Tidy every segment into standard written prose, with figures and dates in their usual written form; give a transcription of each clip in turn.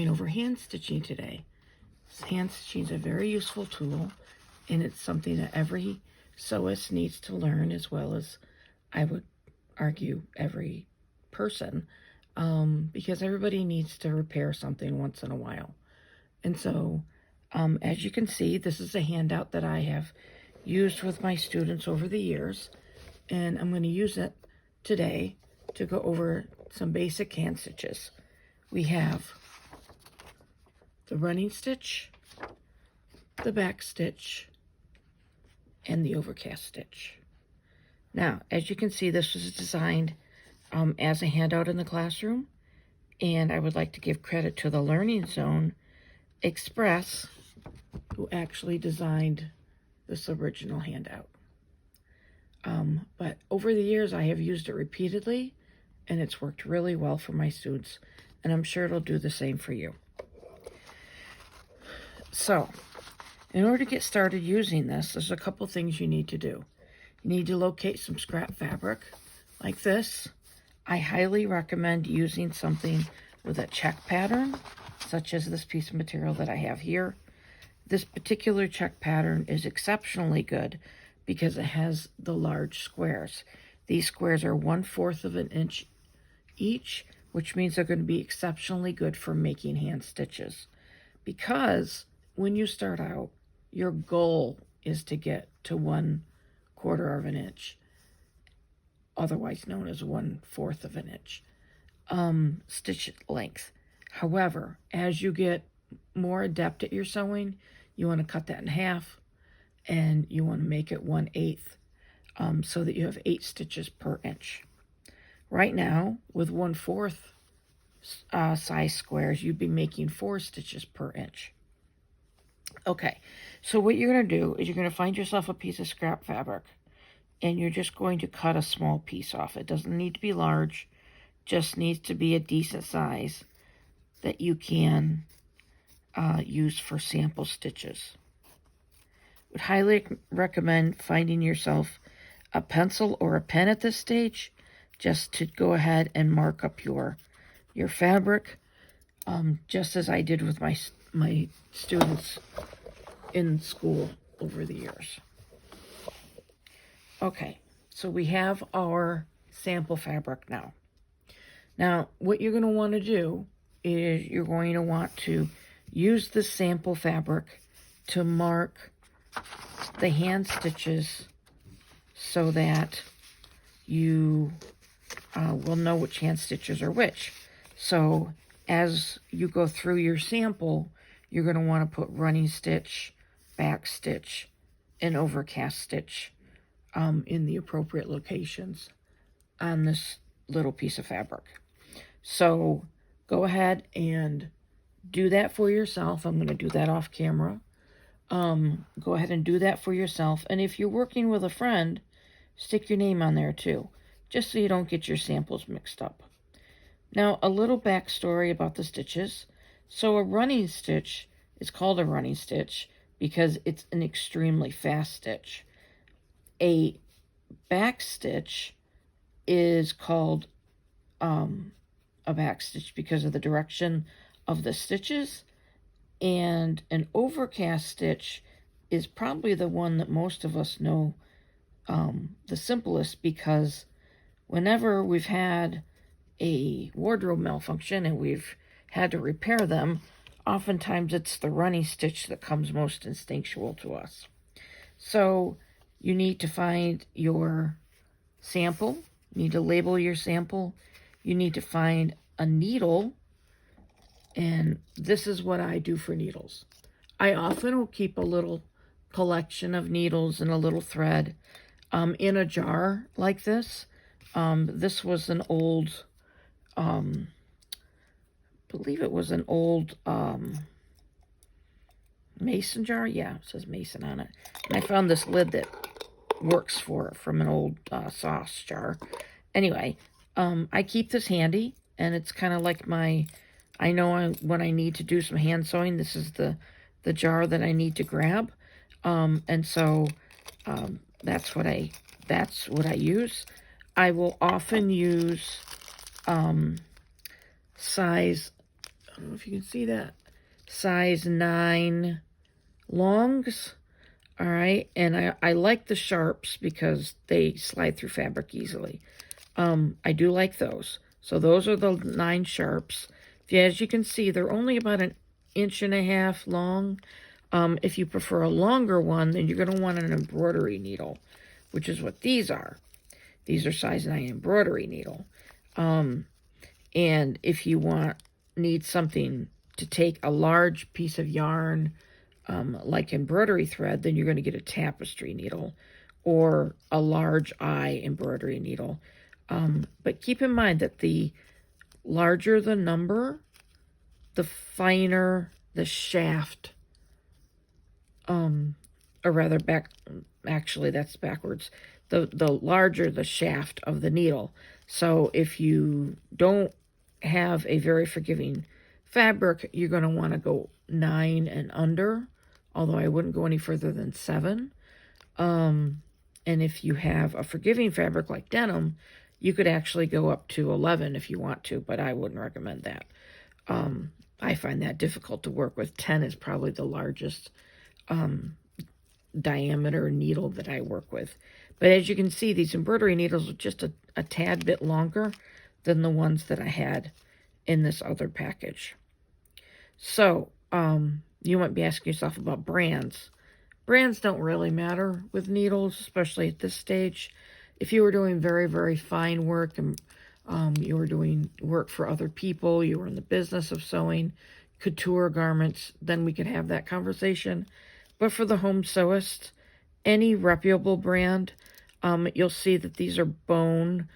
Over hand stitching today. Hand stitching is a very useful tool, and it's something that every sewist needs to learn, as well as, I would argue, every person, because everybody needs to repair something once in a while. And so, as you can see, this is a handout that I have used with my students over the years, and I'm going to use it today to go over some basic hand stitches. We have the running stitch, the back stitch, and the overcast stitch. Now, as you can see, this was designed as a handout in the classroom, and I would like to give credit to the Learning Zone Express, who actually designed this original handout. But over the years, I have used it repeatedly, and it's worked really well for my students, and I'm sure it'll do the same for you. So, in order to get started using this, there's a couple things you need to do. You need to locate some scrap fabric like this. I highly recommend using something with a check pattern, such as this piece of material that I have here. This particular check pattern is exceptionally good because it has the large squares. These squares are 1/4 of an inch each, which means they're going to be exceptionally good for making hand stitches. Because when you start out, your goal is to get to 1/4 of an inch, otherwise known as 1/4 of an inch, stitch length. However, as you get more adept at your sewing, you want to cut that in half, and you want to make it 1/8, so that you have 8 stitches per inch. Right now, with 1/4 size squares, you'd be making 4 stitches per inch. Okay, so what you're going to do is you're going to find yourself a piece of scrap fabric, and you're just going to cut a small piece off. It doesn't need to be large, just needs to be a decent size that you can use for sample stitches. Would highly recommend finding yourself a pencil or a pen at this stage, just to go ahead and mark up your fabric, just as I did with my students in school over the years. Okay, so we have our sample fabric now. Now, what you're going to want to do is you're going to want to use the sample fabric to mark the hand stitches so that you will know which hand stitches are which. So as you go through your sample, you're going to want to put running stitch, back stitch, and overcast stitch in the appropriate locations on this little piece of fabric. So go ahead and do that for yourself. I'm going to do that off camera. Go ahead and do that for yourself. And if you're working with a friend, stick your name on there too, just so you don't get your samples mixed up. Now, a little backstory about the stitches. So a running stitch is called a running stitch because it's an extremely fast stitch. A back stitch is called a back stitch because of the direction of the stitches, and an overcast stitch is probably the one that most of us know the simplest, because whenever we've had a wardrobe malfunction and we've had to repair them, oftentimes it's the running stitch that comes most instinctual to us. So you need to find your sample, you need to label your sample, you need to find a needle, and this is what I do for needles. I often will keep a little collection of needles and a little thread in a jar like this. This was an old, I believe it was an old mason jar. Yeah, it says mason on it. And I found this lid that works for it from an old sauce jar. Anyway, I keep this handy, and it's kind of like I know when I need to do some hand sewing, this is the jar that I need to grab. And so that's what I use. I will often use size I don't know if you can see that, size 9 longs. All right, and I like the sharps because they slide through fabric easily. I do like those. So those are the 9 sharps. As you can see, they're only about 1.5 inches long. If you prefer a longer one, then you're going to want an embroidery needle, which is what these are. These are size 9 embroidery needle. And if you need something to take a large piece of yarn, like embroidery thread, then you're going to get a tapestry needle or a large eye embroidery needle. But keep in mind that the larger the number, the finer the shaft, or rather actually that's backwards. The larger the shaft of the needle. So if you don't have a very forgiving fabric, you're going to want to go 9 and under, although I wouldn't go any further than 7. And if you have a forgiving fabric like denim, you could actually go up to 11 if you want to, but I wouldn't recommend that. I find that difficult to work with. 10 is probably the largest diameter needle that I work with. But as you can see, these embroidery needles are just a tad bit longer than the ones that I had in this other package. So, you might be asking yourself about brands. Brands don't really matter with needles, especially at this stage. If you were doing very, very fine work and you were doing work for other people, you were in the business of sewing couture garments, then we could have that conversation. But for the home sewist, any reputable brand, you'll see that these are bone.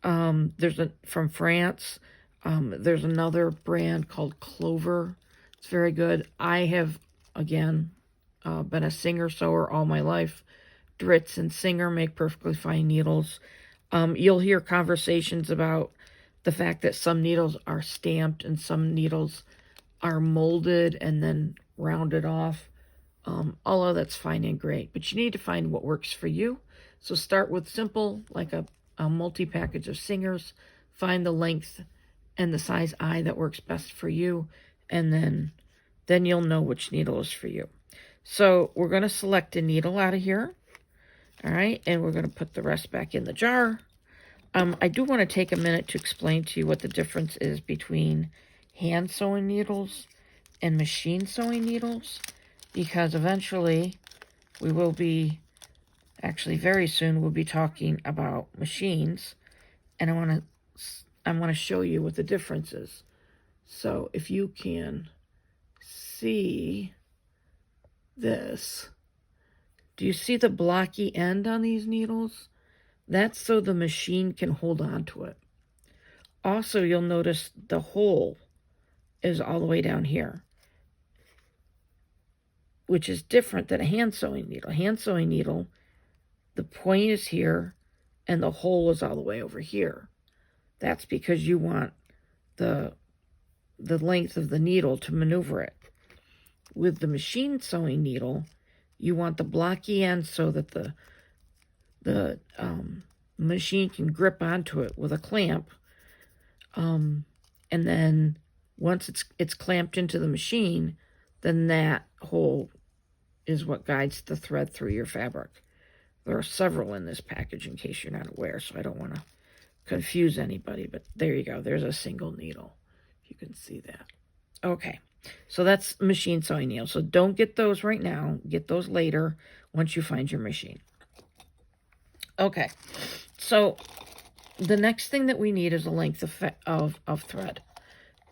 There's from France. There's another brand called Clover. It's very good. I have, again, been a Singer sewer all my life. Dritz and Singer make perfectly fine needles. You'll hear conversations about the fact that some needles are stamped and some needles are molded and then rounded off. All of that's fine and great, but you need to find what works for you. So start with simple, like a multi-package of Singers. Find the length and the size eye that works best for you, and then you'll know which needle is for you. So we're going to select a needle out of here. All right, and we're going to put the rest back in the jar. I do want to take a minute to explain to you what the difference is between hand sewing needles and machine sewing needles, because eventually we will be, actually very soon, we'll be talking about machines, and I want to show you what the difference is. So if you can see this, do you see the blocky end on these needles? That's so the machine can hold on to it. Also, you'll notice the hole is all the way down here, which is different than a hand sewing needle. A hand sewing needle, the point is here and the hole is all the way over here. That's because you want the length of the needle to maneuver it. With the machine sewing needle, you want the blocky end so that the machine can grip onto it with a clamp. And then once it's clamped into the machine, then that hole is what guides the thread through your fabric. There are several in this package in case you're not aware, so I don't want to confuse anybody, but there you go. There's a single needle. You can see that. Okay, so that's machine sewing needle. So don't get those right now. Get those later once you find your machine. Okay, so the next thing that we need is a length of thread.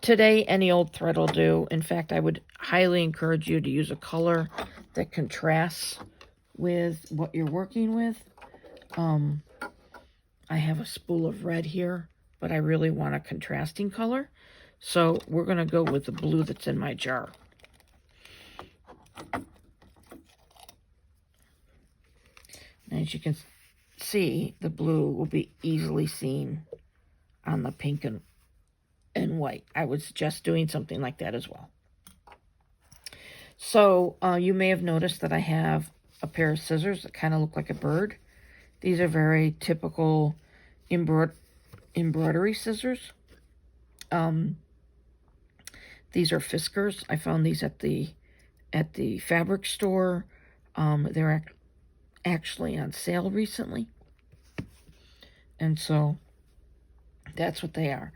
Today, any old thread will do. In fact, I would highly encourage you to use a color that contrasts with what you're working with. I have a spool of red here, but I really want a contrasting color. So we're going to go with the blue that's in my jar. And as you can see, the blue will be easily seen on the pink and white. I would suggest doing something like that as well. So you may have noticed that I have a pair of scissors that kind of look like a bird. These are very typical embroidery scissors. These are Fiskars. I found these at the fabric store. They're actually on sale recently. And so that's what they are.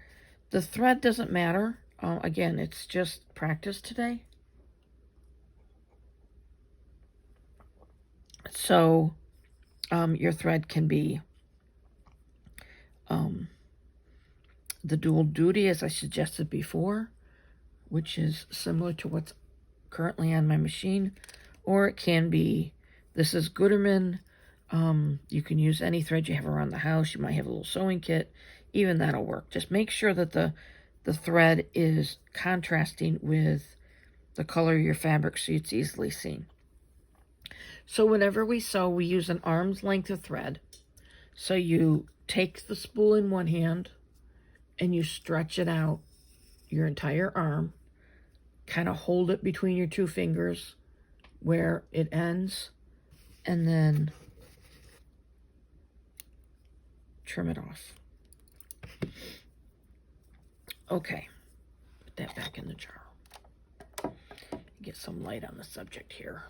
The thread doesn't matter. Again, it's just practice today. So your thread can be the dual duty, as I suggested before, which is similar to what's currently on my machine, or it can be, this is Gooderman. You can use any thread you have around the house. You might have a little sewing kit. Even that'll work. Just make sure that the thread is contrasting with the color of your fabric so it's easily seen. So whenever we sew, we use an arm's length of thread. So you take the spool in one hand and you stretch it out your entire arm, kind of hold it between your two fingers where it ends, and then trim it off. Okay, put that back in the jar. Get some light on the subject here.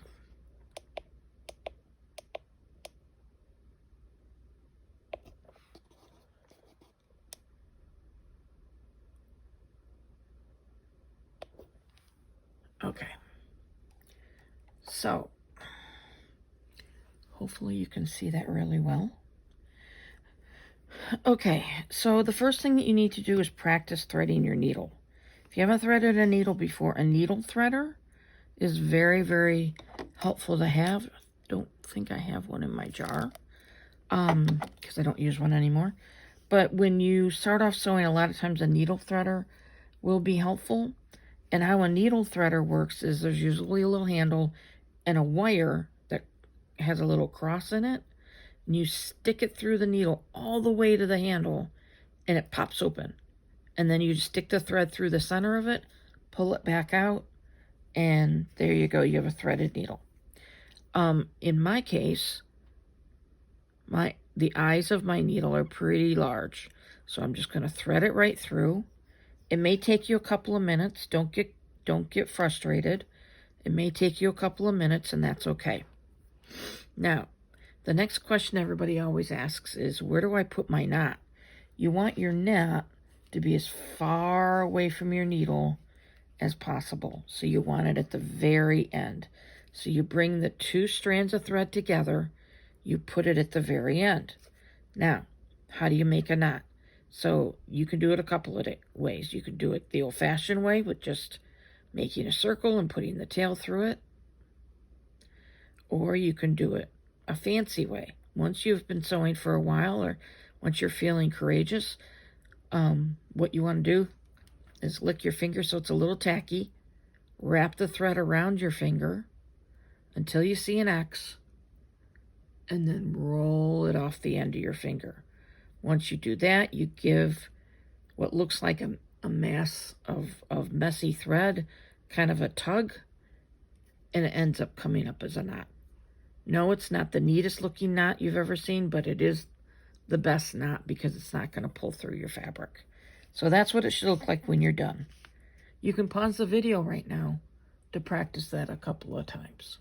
Okay, so hopefully you can see that really well. Okay, so the first thing that you need to do is practice threading your needle. If you haven't threaded a needle before, a needle threader is very, very helpful to have. Don't think I have one in my jar because I don't use one anymore. But when you start off sewing, a lot of times a needle threader will be helpful. And how a needle threader works is there's usually a little handle and a wire that has a little cross in it. And you stick it through the needle all the way to the handle, and it pops open. And then you just stick the thread through the center of it, pull it back out, and there you go. You have a threaded needle. In my case, the eyes of my needle are pretty large, so I'm just going to thread it right through. It may take you a couple of minutes. Don't get frustrated. It may take you a couple of minutes, and that's okay. Now, the next question everybody always asks is, where do I put my knot? You want your knot to be as far away from your needle as possible. So you want it at the very end. So you bring the two strands of thread together, you put it at the very end. Now, how do you make a knot? So you can do it a couple of ways. You can do it the old-fashioned way with just making a circle and putting the tail through it. Or you can do it a fancy way. Once you've been sewing for a while, or once you're feeling courageous, what you want to do is lick your finger so it's a little tacky, wrap the thread around your finger until you see an X, and then roll it off the end of your finger. Once you do that, you give what looks like a mass of messy thread kind of a tug, and it ends up coming up as a knot. No, it's not the neatest looking knot you've ever seen, but it is the best knot because it's not going to pull through your fabric. So that's what it should look like when you're done. You can pause the video right now to practice that a couple of times.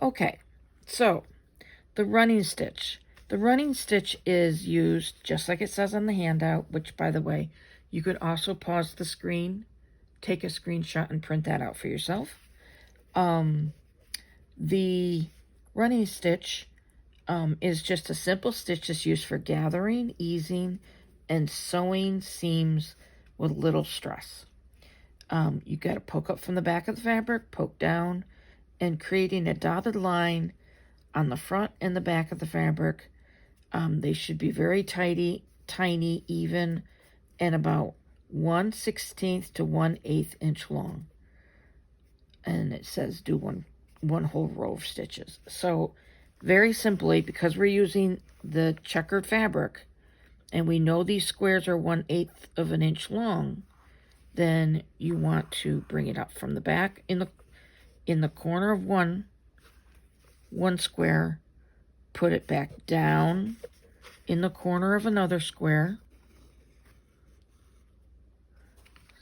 Okay, so the running stitch. The running stitch is used just like it says on the handout, which, by the way, you could also pause the screen, take a screenshot, and print that out for yourself. The running stitch is just a simple stitch that's used for gathering, easing, and sewing seams with little stress. You got to poke up from the back of the fabric, poke down, and creating a dotted line on the front and the back of the fabric. They should be very tiny, even, and about 1/16 to 1/8 inch long. And it says do one whole row of stitches. So very simply, because we're using the checkered fabric and we know these squares are 1/8 of an inch long, then you want to bring it up from the back in the corner of one square, put it back down in the corner of another square.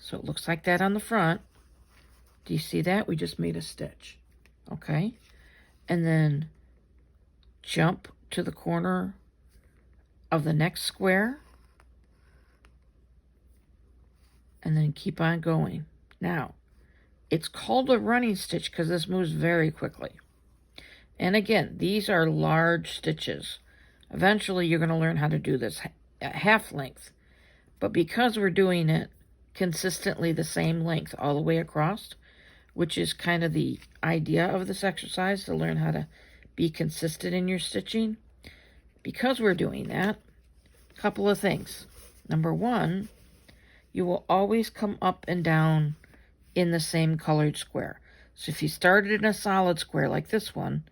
So it looks like that on the front. Do you see that? We just made a stitch. Okay. And then jump to the corner of the next square. And then keep on going. Now, it's called a running stitch because this moves very quickly. And again, these are large stitches. Eventually, you're going to learn how to do this at half length. But because we're doing it consistently the same length all the way across, which is kind of the idea of this exercise, to learn how to be consistent in your stitching. Because we're doing that, a couple of things. Number one, you will always come up and down in the same colored square. So if you started in a solid square like this one,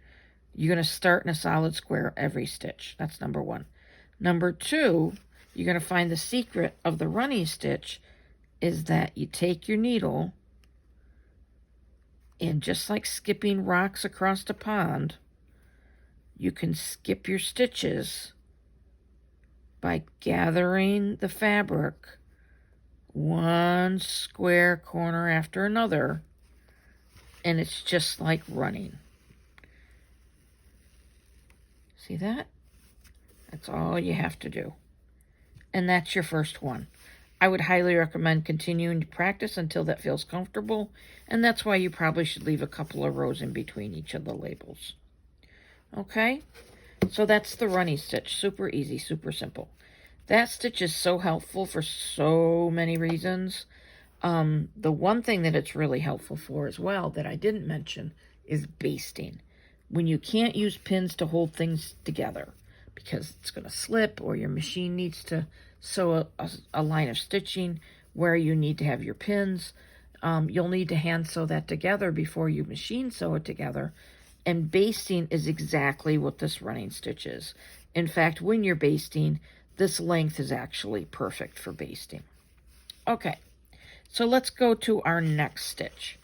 you're going to start in a solid square every stitch. That's number one. Number two, you're going to find the secret of the running stitch is that you take your needle and just like skipping rocks across a pond, you can skip your stitches by gathering the fabric one square corner after another, and it's just like running. See that? That's all you have to do. And that's your first one. I would highly recommend continuing to practice until that feels comfortable, and that's why you probably should leave a couple of rows in between each of the labels. Okay? So that's the running stitch. Super easy, super simple. That stitch is so helpful for so many reasons. The one thing that it's really helpful for as well that I didn't mention is basting. When you can't use pins to hold things together because it's going to slip or your machine needs to sew a line of stitching where you need to have your pins, you'll need to hand sew that together before you machine sew it together. And basting is exactly what this running stitch is. In fact, when you're basting, this length is actually perfect for basting. Okay, so let's go to our next stitch.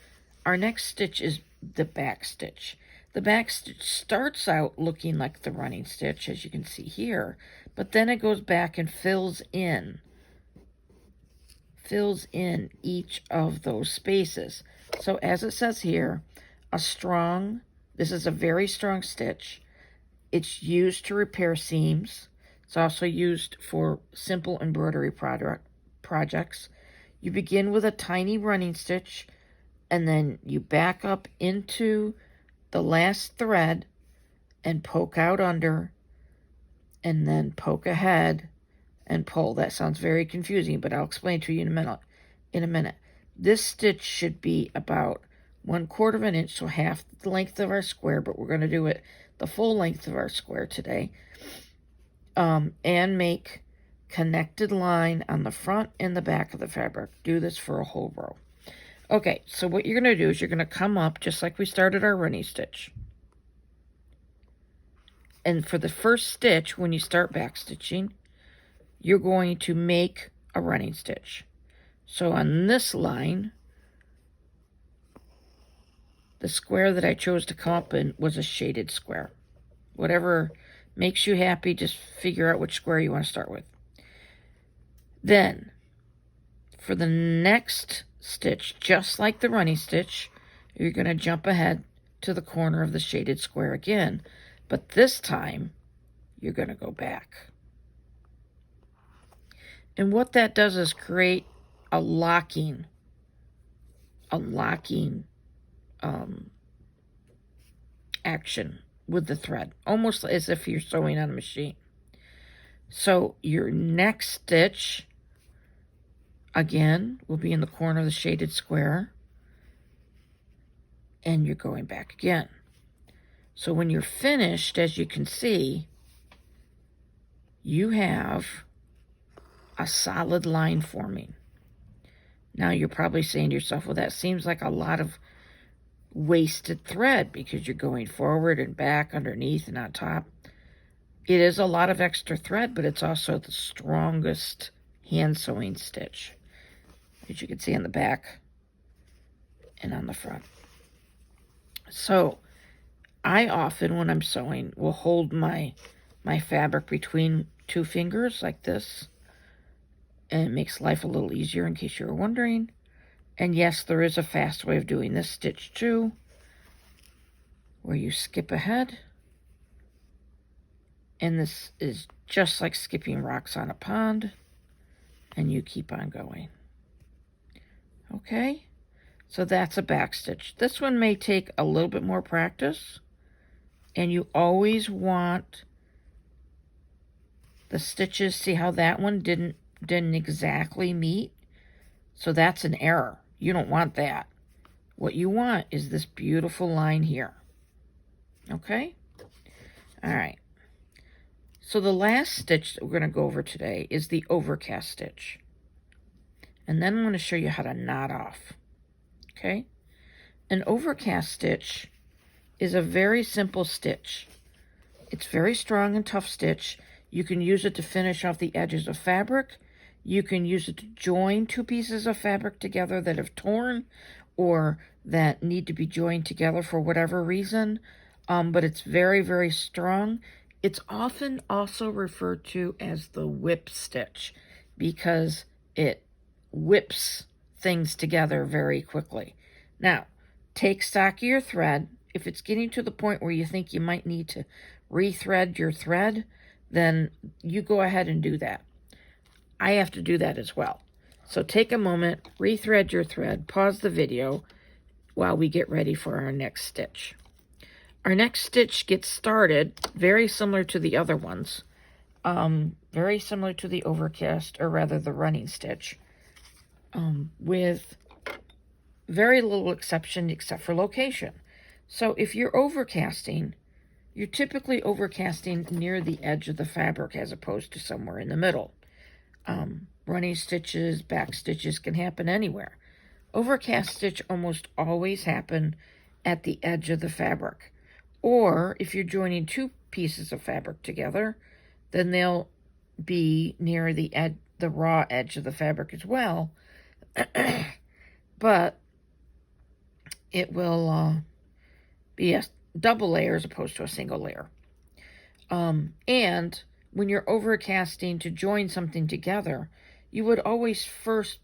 Our next stitch is the back stitch. The back stitch starts out looking like the running stitch, as you can see here, but then it goes back and fills in each of those spaces. So as it says here, this is a very strong stitch. It's used to repair seams. It's also used for simple embroidery projects. You begin with a tiny running stitch, and then you back up into the last thread and poke out under, and then poke ahead and pull. That sounds very confusing, but I'll explain to you in a minute. This stitch should be about 1/4 of an inch, so half the length of our square, but we're going to do it the full length of our square today. And make connected line on the front and the back of the fabric. Do this for a whole row. Okay, so what you're going to do is you're going to come up just like we started our running stitch. And for the first stitch, when you start back stitching, you're going to make a running stitch. So on this line, the square that I chose to come up in was a shaded square. Whatever makes you happy, just figure out which square you want to start with. Then, for the next stitch, just like the running stitch, you're going to jump ahead to the corner of the shaded square again, but this time, you're going to go back. And what that does is create a locking action with the thread, almost as if you're sewing on a machine. So your next stitch, again, will be in the corner of the shaded square, and you're going back again. So when you're finished, as you can see, you have a solid line forming. Now you're probably saying to yourself, well, that seems like a lot of wasted thread because you're going forward and back, underneath and on top. It is a lot of extra thread, but it's also the strongest hand sewing stitch, as you can see on the back and on the front. So I often, when I'm sewing, will hold my fabric between two fingers like this, and it makes life a little easier in case you were wondering. And yes, there is a fast way of doing this stitch too, where you skip ahead. And this is just like skipping rocks on a pond, and you keep on going. Okay, so that's a back stitch. This one may take a little bit more practice, and you always want the stitches. See how that one didn't exactly meet? So that's an error. You don't want that. What you want is this beautiful line here. Okay? All right. So the last stitch that we're going to go over today is the overcast stitch. And then I'm going to show you how to knot off. Okay? An overcast stitch is a very simple stitch. It's very strong and tough stitch. You can use it to finish off the edges of fabric. You can use it to join two pieces of fabric together that have torn or that need to be joined together for whatever reason. But it's very, very strong. It's often also referred to as the whip stitch because it whips things together very quickly. Now, take stock of your thread. If it's getting to the point where you think you might need to rethread your thread, then you go ahead and do that. I have to do that as well. So take a moment, rethread your thread, pause the video while we get ready for our next stitch. Our next stitch gets started very similar to the other ones, very similar to the overcast, or rather the running stitch, with very little exception except for location. So if you're overcasting, you're typically overcasting near the edge of the fabric as opposed to somewhere in the middle. Running stitches, back stitches can happen anywhere. Overcast stitch almost always happen at the edge of the fabric. Or if you're joining two pieces of fabric together, then they'll be near the raw edge of the fabric as well. But it will be a double layer as opposed to a single layer. And when you're overcasting to join something together, you would always first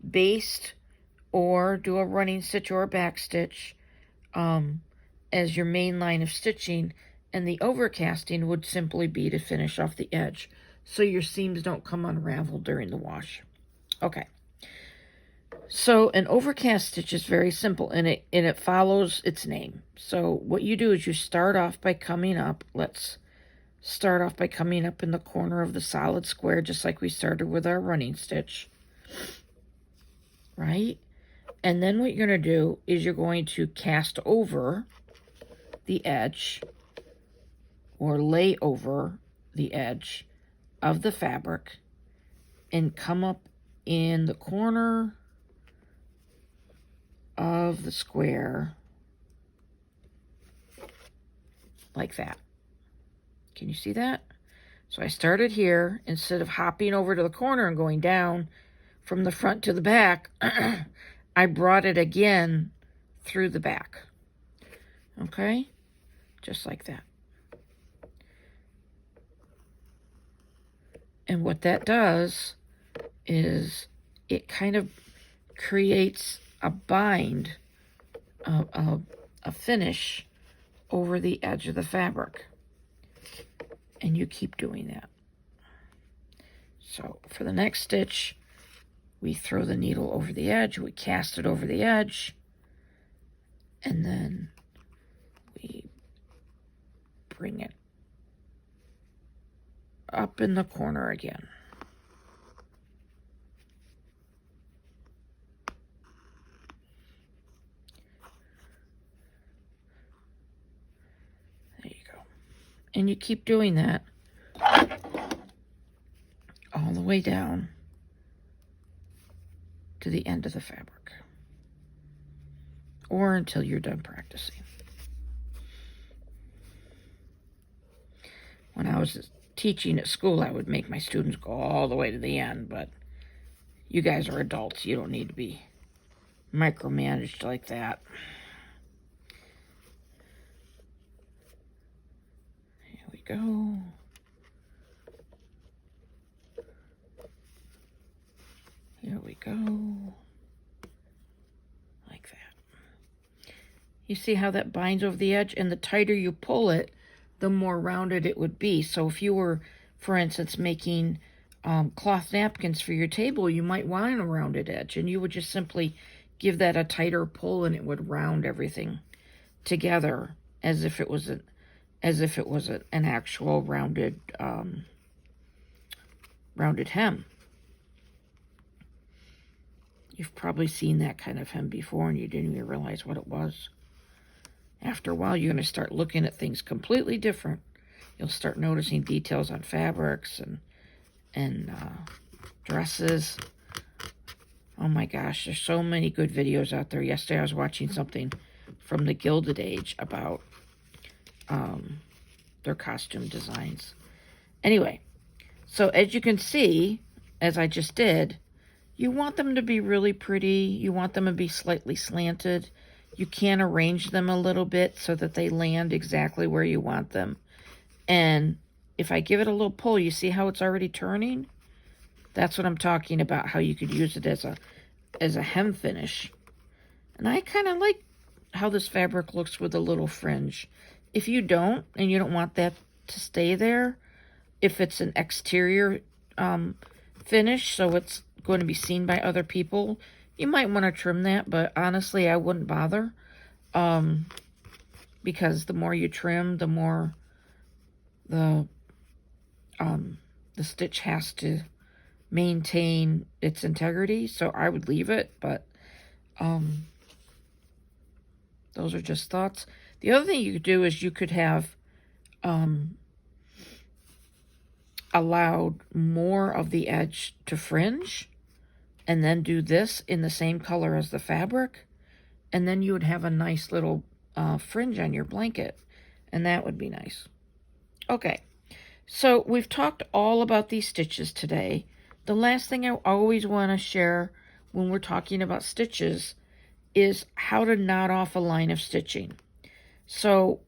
baste or do a running stitch or a back stitch as your main line of stitching, and the overcasting would simply be to finish off the edge so your seams don't come unraveled during the wash. Okay. So an overcast stitch is very simple, and it follows its name. So what you do is you start off by coming up. Let's start off by coming up in the corner of the solid square, just like we started with our running stitch. Right? And then what you're going to do is you're going to cast over the edge or lay over the edge of the fabric and come up in the corner of the square like that. Can you see that? So I started here. Instead of hopping over to the corner and going down from the front to the back, I brought it again through the back. Okay? Just like that. And what that does is it kind of creates a bind, a finish over the edge of the fabric. And you keep doing that. So for the next stitch, we throw the needle over the edge, we cast it over the edge, and then we bring it up in the corner again. There you go. And you keep doing that all the way down to the end of the fabric, or until you're done practicing. When I was teaching at school, I would make my students go all the way to the end, but you guys are adults. You don't need to be micromanaged like that. Here we go. Here we go. You see how that binds over the edge? And the tighter you pull it, the more rounded it would be. So if you were, for instance, making cloth napkins for your table, you might want a rounded edge, and you would just simply give that a tighter pull, and it would round everything together as if it was an actual rounded rounded hem. You've probably seen that kind of hem before, and you didn't even realize what it was. After a while, you're going to start looking at things completely different. You'll start noticing details on fabrics and dresses. Oh my gosh, there's so many good videos out there. Yesterday I was watching something from the Gilded Age about their costume designs. Anyway, so as you can see, as I just did, you want them to be really pretty. You want them to be slightly slanted. You can arrange them a little bit so that they land exactly where you want them. And if I give it a little pull, you see how it's already turning? That's what I'm talking about, how you could use it as a hem finish. And I kind of like how this fabric looks with a little fringe. If you don't, and you don't want that to stay there, if it's an exterior finish, so it's going to be seen by other people, you might want to trim that, but honestly, I wouldn't bother. Because the more you trim, the more the stitch has to maintain its integrity, so I would leave it, but those are just thoughts. The other thing you could do is you could have allowed more of the edge to fringe, and then do this in the same color as the fabric, and then you would have a nice little fringe on your blanket, and that would be nice. Okay, so we've talked all about these stitches today. The last thing I always want to share when we're talking about stitches is how to knot off a line of stitching. So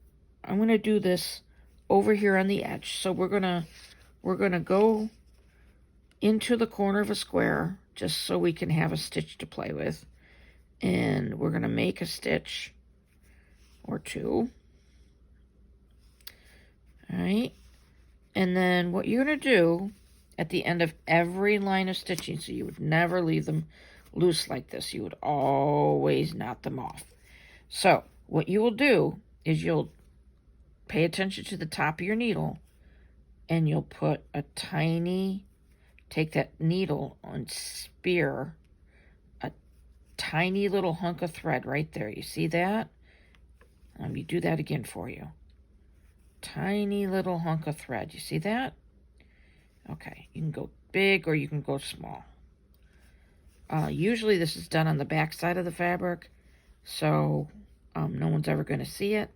I'm going to do this over here on the edge. So we're going to go into the corner of a square just so we can have a stitch to play with. And we're going to make a stitch or two. All right. And then what you're going to do at the end of every line of stitching, so you would never leave them loose like this. You would always knot them off. So what you will do is you'll pay attention to the top of your needle, and you'll put a take that needle and spear a tiny little hunk of thread right there. You see that? Let me do that again for you. Tiny little hunk of thread. You see that? Okay, you can go big or you can go small. Usually this is done on the back side of the fabric, so no one's ever going to see it.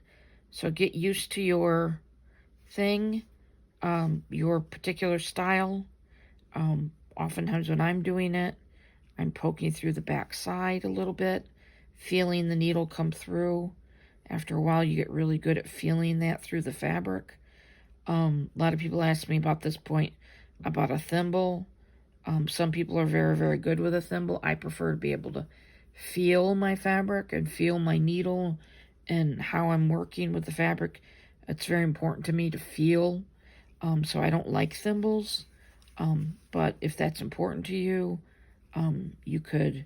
So get used to your thing, your particular style. Oftentimes when I'm doing it, I'm poking through the back side a little bit, feeling the needle come through. After a while, you get really good at feeling that through the fabric. A lot of people ask me about this point about a thimble. Some people are very, very good with a thimble. I prefer to be able to feel my fabric and feel my needle and how I'm working with the fabric. It's very important to me to feel. So I don't like thimbles. But if that's important to you, you could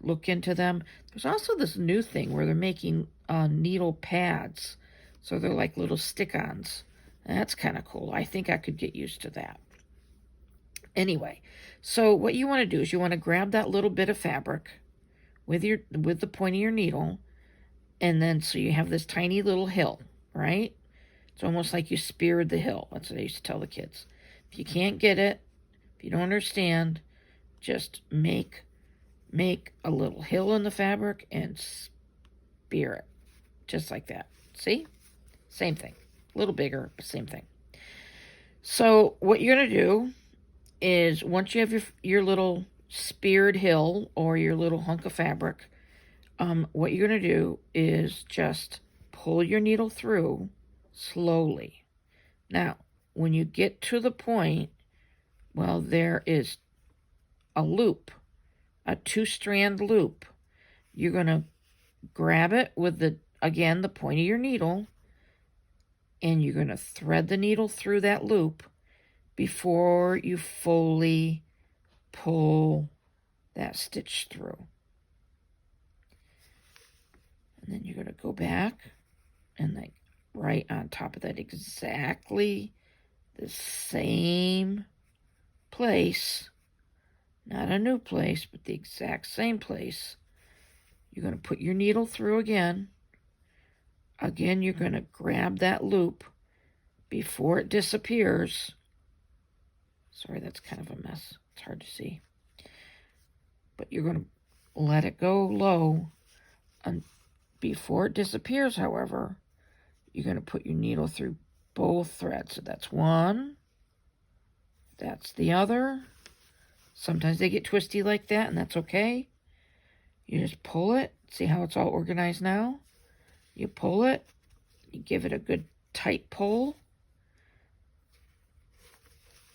look into them. There's also this new thing where they're making needle pads. So they're like little stick-ons. That's kind of cool. I think I could get used to that. Anyway, so what you want to do is you want to grab that little bit of fabric with the point of your needle, and then so you have this tiny little hill, right? It's almost like you speared the hill. That's what I used to tell the kids. If you can't get it, if you don't understand, just make a little hill in the fabric and spear it. Just like that. See? Same thing. A little bigger, but same thing. So what you're going to do is once you have your little speared hill or your little hunk of fabric, what you're going to do is just pull your needle through slowly. Now, when you get to the point, well, there is a loop, a 2-strand loop. You're going to grab it with the point of your needle, and you're going to thread the needle through that loop before you fully pull that stitch through. And then you're going to go back and like right on top of that, exactly the same place, not a new place, but the exact same place. You're going to put your needle through again. Again, you're going to grab that loop before it disappears. Sorry, that's kind of a mess. It's hard to see. But you're going to let it go low. And before it disappears, however, you're going to put your needle through both threads. So that's one. That's the other. Sometimes they get twisty like that, and that's okay. You just pull it. See how it's all organized now? You pull it. You give it a good tight pull.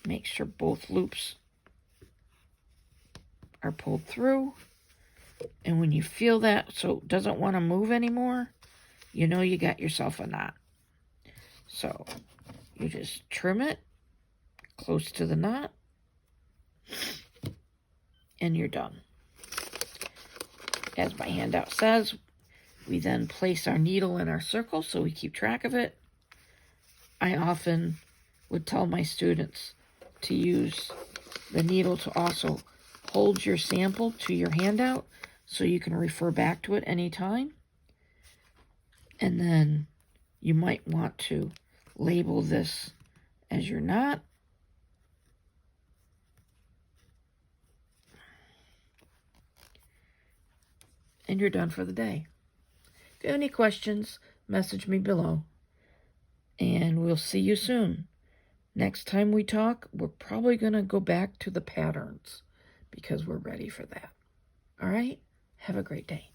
Make sure both loops are pulled through. And when you feel that so it doesn't want to move anymore, you know you got yourself a knot. So you just trim it close to the knot, and you're done. As my handout says, we then place our needle in our circle so we keep track of it. I often would tell my students to use the needle to also hold your sample to your handout so you can refer back to it anytime. And then you might want to label this as your knot. And you're done for the day. If you have any questions, message me below. And we'll see you soon. Next time we talk, we're probably going to go back to the patterns because we're ready for that. All right? Have a great day.